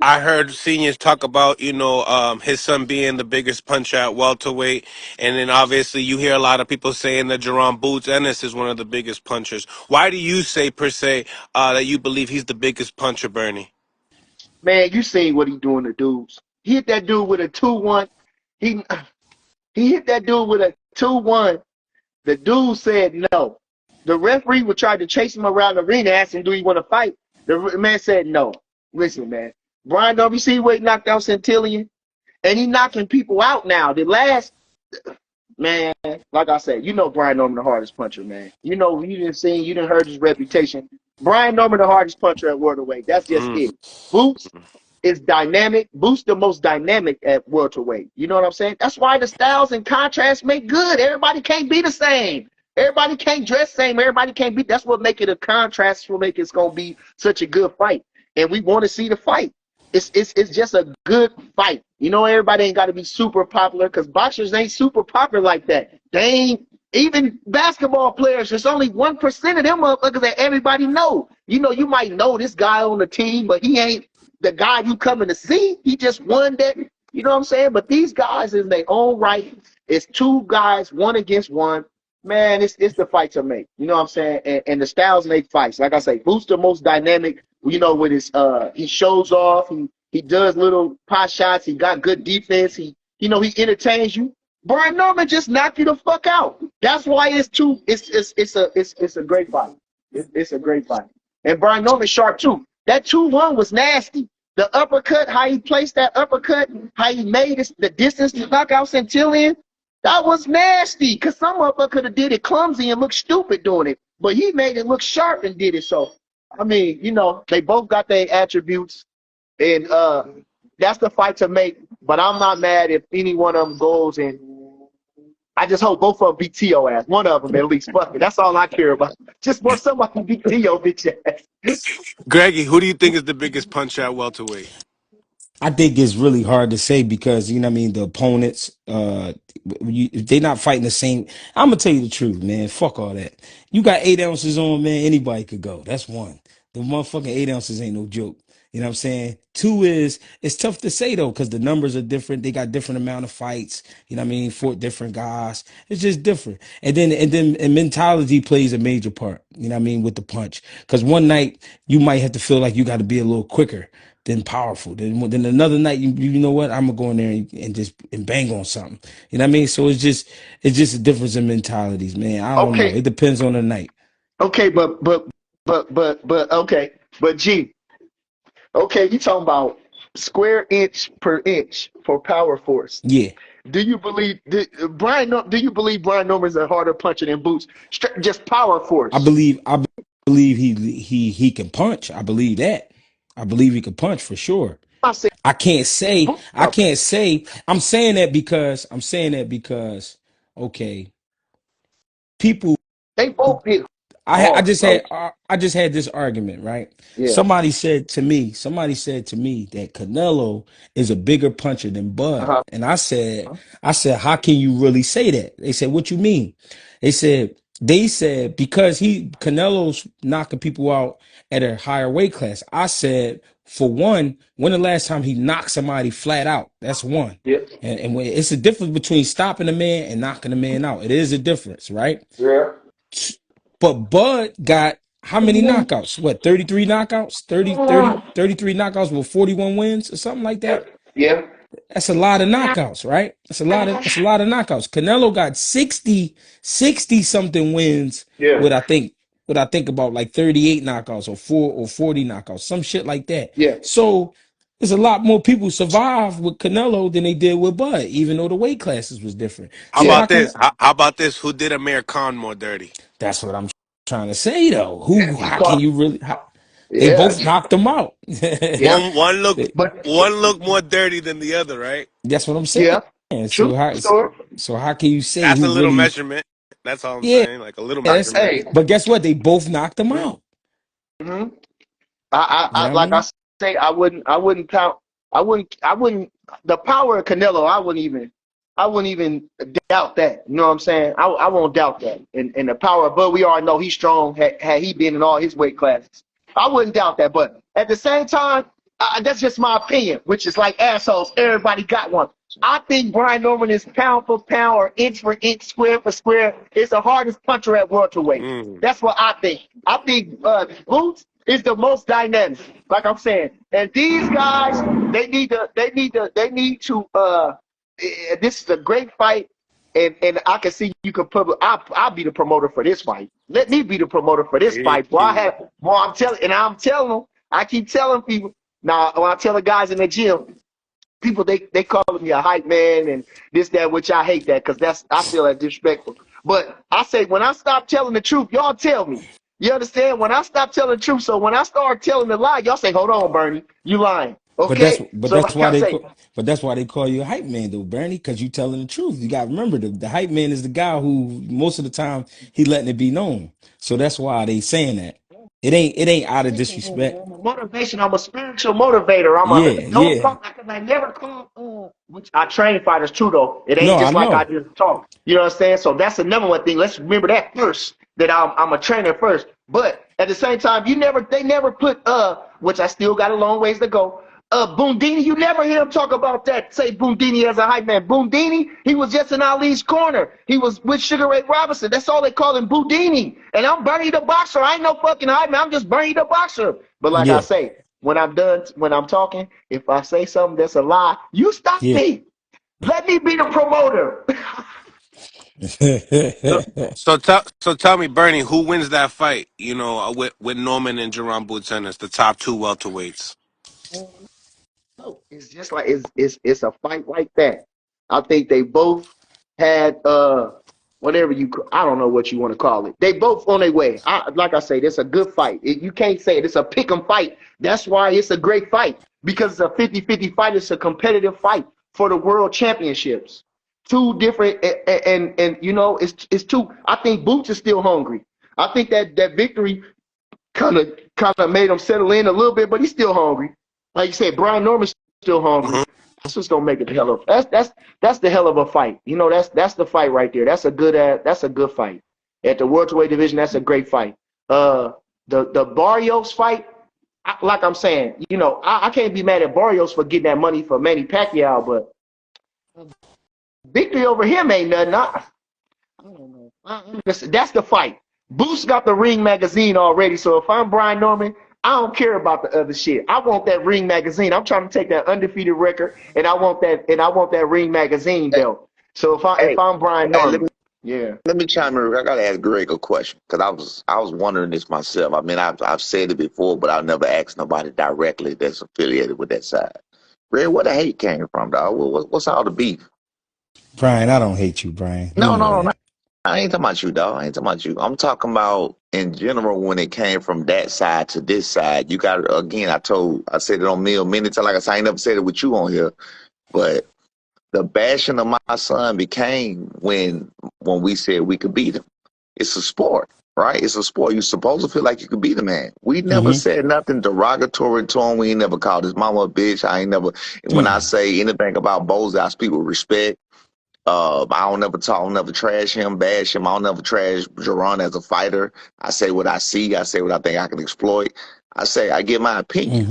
I heard seniors talk about, his son being the biggest puncher at welterweight, and then obviously you hear a lot of people saying that Jaron Boots Ennis is one of the biggest punchers. Why do you say per se that you believe he's the biggest puncher, Bernie? Man, you seen what he doing to dudes. He hit that dude with a 2-1. He he hit that dude with a 2-1. The dude said no. The referee would try to chase him around the arena, asking, "Do you want to fight?" The man said no. Listen, man. Brian, don't you see where he knocked out Centillion? And he knocking people out now. The last man, like I said, you know Brian Norman the hardest puncher, man. You know you didn't see, you didn't heard his reputation. Brian Norman the hardest puncher at welterweight. That's just Mm. it. Boots is dynamic. Boots the most dynamic at welterweight. You know what I'm saying? That's why the styles and contrasts make good. Everybody can't be the same. Everybody can't dress the same. Everybody can't be. That's what make it a contrast. What make it's gonna be such a good fight. And we want to see the fight. It's just a good fight. You know, everybody ain't got to be super popular because boxers ain't super popular like that. They ain't even basketball players. There's only 1% of them motherfuckers that everybody know. You know, you might know this guy on the team, but he ain't the guy you coming to see. He just won that. You know what I'm saying? But these guys in their own right. It's two guys, one against one. Man, it's the fight to make. You know what I'm saying? And the styles make fights. Like I say, Boots the most dynamic. You know, with his he shows off. He does little pot shots. He got good defense. He entertains you. Brian Norman just knocked you the fuck out. That's why it's a great fight. It's a great fight. And Brian Norman sharp too. That 2-1 was nasty. The uppercut, how he placed that uppercut, how he made the distance to knock out Centillion, that was nasty. Cause some motherfucker could have did it clumsy and looked stupid doing it, but he made it look sharp and did it. So I mean, they both got their attributes, and that's the fight to make. But I'm not mad if any one of them goes, and I just hope both of them beat T.O. ass. One of them at least. Fuck it. That's all I care about. Just want somebody to beat T.O. bitch ass. Greggy, who do you think is the biggest puncher at welterweight? I think it's really hard to say because you know what I mean the opponents if they not fighting the same. I'm gonna tell you the truth, man. Fuck all that. You got 8 ounces on, man. Anybody could go. That's one. The motherfucking 8 ounces ain't no joke. You know what I'm saying? Two is it's tough to say though because the numbers are different. They got different amount of fights. You know what I mean? For different guys, it's just different. And mentality plays a major part. You know what I mean with the punch because one night you might have to feel like you got to be a little quicker than powerful. Then another night, you know what? I'm gonna go in there and just and bang on something. You know what I mean? So it's just a difference in mentalities, man. I don't know. Okay, It depends on the night. okay, but okay, but G, okay, you talking about square inch per inch for power force. Yeah, Do you believe Do you believe Brian Norman's a harder puncher than Boots? Just power I force. believe I believe he can punch. I believe that. I believe he can punch for sure. I say I can't say Boots. I can't say I'm saying that because okay, people They both hit I hard, just bro. had I just had this argument, right? Yeah. Somebody said to me that Canelo is a bigger puncher than Bud. Uh-huh. And I said, how can you really say that? They said, what you mean? They said because Canelo's knocking people out at a higher weight class. I said, for one, when the last time he knocked somebody flat out? That's one. Yeah. And when, it's a difference between stopping a man and knocking a man out. It is a difference, right? Yeah. But Bud got how many knockouts? What, 33 knockouts? 33 knockouts with 41 wins or something like Yeah. that? Yeah. That's a lot of knockouts, right? That's a lot of knockouts. Canelo got 60 something wins Yeah. with I think about like 38 knockouts or 40 knockouts, some shit like that. Yeah. So there's a lot more people survive with Canelo than they did with Bud, even though the weight classes was different. How So Yeah. how about can this? How about this? Who did Amir Khan more dirty? That's what I'm trying to say though. Yeah. He How can caught. you really? They Yeah. both knocked them out. Yeah. One look They- But one look more dirty than the other, right? That's what I'm saying. yeah. So True how story. so how can you say That's a who little really? measurement. That's all I'm Yeah, saying. Like a little that's. measurement. Hey. But guess what? They both knocked them out. Mm-hmm. I, You know what I like I mean? say, I wouldn't count. I wouldn't. The power of Canelo, I wouldn't even doubt that. You know what I'm saying? I won't doubt that. And the power, but we all know he's strong. Had he been in all his weight classes, I wouldn't doubt that. But at the same time, That's just my opinion, which is like assholes. Everybody got one. I think Brian Norman is pound for pound or inch for inch, square for square. It's the hardest puncher at welterweight. Mm. That's what I think. I think Boots is the most dynamic, like I'm saying. And these guys, they need to. This is a great fight, and I can see you could put. I'll be the promoter for this fight. Let me be the promoter for this fight. Boy, I'm telling them. I keep telling people. Now, when I tell the guys in the gym, people they calling me a hype man and this, that, which I hate that because I feel that disrespectful. But I say when I stop telling the truth, y'all tell me. You understand? When I stop telling the truth, so when I start telling the lie, y'all say, "Hold on, Bernie, you lying." Okay? So like I say, that's why they call you a hype man though, Bernie, because you telling the truth. You got to remember the hype man is the guy who most of the time he letting it be known. So that's why they saying that. It ain't out of disrespect. motivation. I'm a spiritual motivator. Yeah, Don't yeah. talk because I never call. Which I train fighters too, though. It No, ain't I just like I know. just talk. You know what I'm saying? So that's the number one thing. Let's remember that first. That I'm a trainer first. But at the same time, they never put which I still got a long ways to go. Boondini, you never hear him talk about that. Say Boondini as a hype man. Boondini, he was just in Ali's corner. He was with Sugar Ray Robinson. That's all they call him, Boondini. And I'm Bernie the boxer. I ain't no fucking hype man. I'm just Bernie the boxer. But like I Yeah, say, when I'm done, when I'm talking, if I say something that's a lie, you stop yeah. me. Let me be the promoter. So tell me, Bernie, who wins that fight? You know, with Norman and Jaron Boots Ennis, the top two welterweights. No, it's just like it's a fight like that. I think they both had whatever I don't know what you want to call it. They both on their way. Like I say, it's a good fight. You can't say it. It's a pick 'em fight. That's why it's a great fight because it's a 50-50 fight. It's a competitive fight for the world championships. Two different and you know it's two. I think Boots is still hungry. I think that victory kind of made him settle in a little bit, but he's still hungry. Like you said, Brian Norman's still hungry. Hmm. That's what's gonna make it the hell of that's the hell of a fight. You know, that's the fight right there. That's a good fight. At the welterweight division, that's a great fight. The Barrios fight, like I'm saying, you know, I can't be mad at Barrios for getting that money for Manny Pacquiao, but victory over him ain't nothing. I don't know. That's the fight. Boost got the Ring magazine already, so if I'm Brian Norman, I don't care about the other shit. I want that Ring magazine. I'm trying to take that undefeated record, and I want that Ring magazine belt. So if Hey, I'm Brian hey, Norman, yeah. let me chime in. I gotta ask Greg a question because I was wondering this myself. I mean, I've said it before, but I've never asked nobody directly that's affiliated with that side. Greg, where the hate came from, dog? What's all the beef? Brian, I don't hate you, Brian. You No, know no, no. that. I ain't talking about you, dog. I ain't talking about you. I'm talking about in general when it came from that side to this side. You got again. I said it on Mill many times. Like I said, I ain't never said it with you on here, but the bashing of my son became when we said we could beat him. It's a sport, right? It's a sport. You're supposed to feel like you could beat a man. We never Mm-hmm. said nothing derogatory to him. We ain't never called his mama a bitch. I ain't never. When I say anything about Bose, I speak with respect. I don't never talk, I don't never trash him, bash him. I don't never trash Jaron as a fighter. I say what I see. I say what I think I can exploit. I say I give my opinion.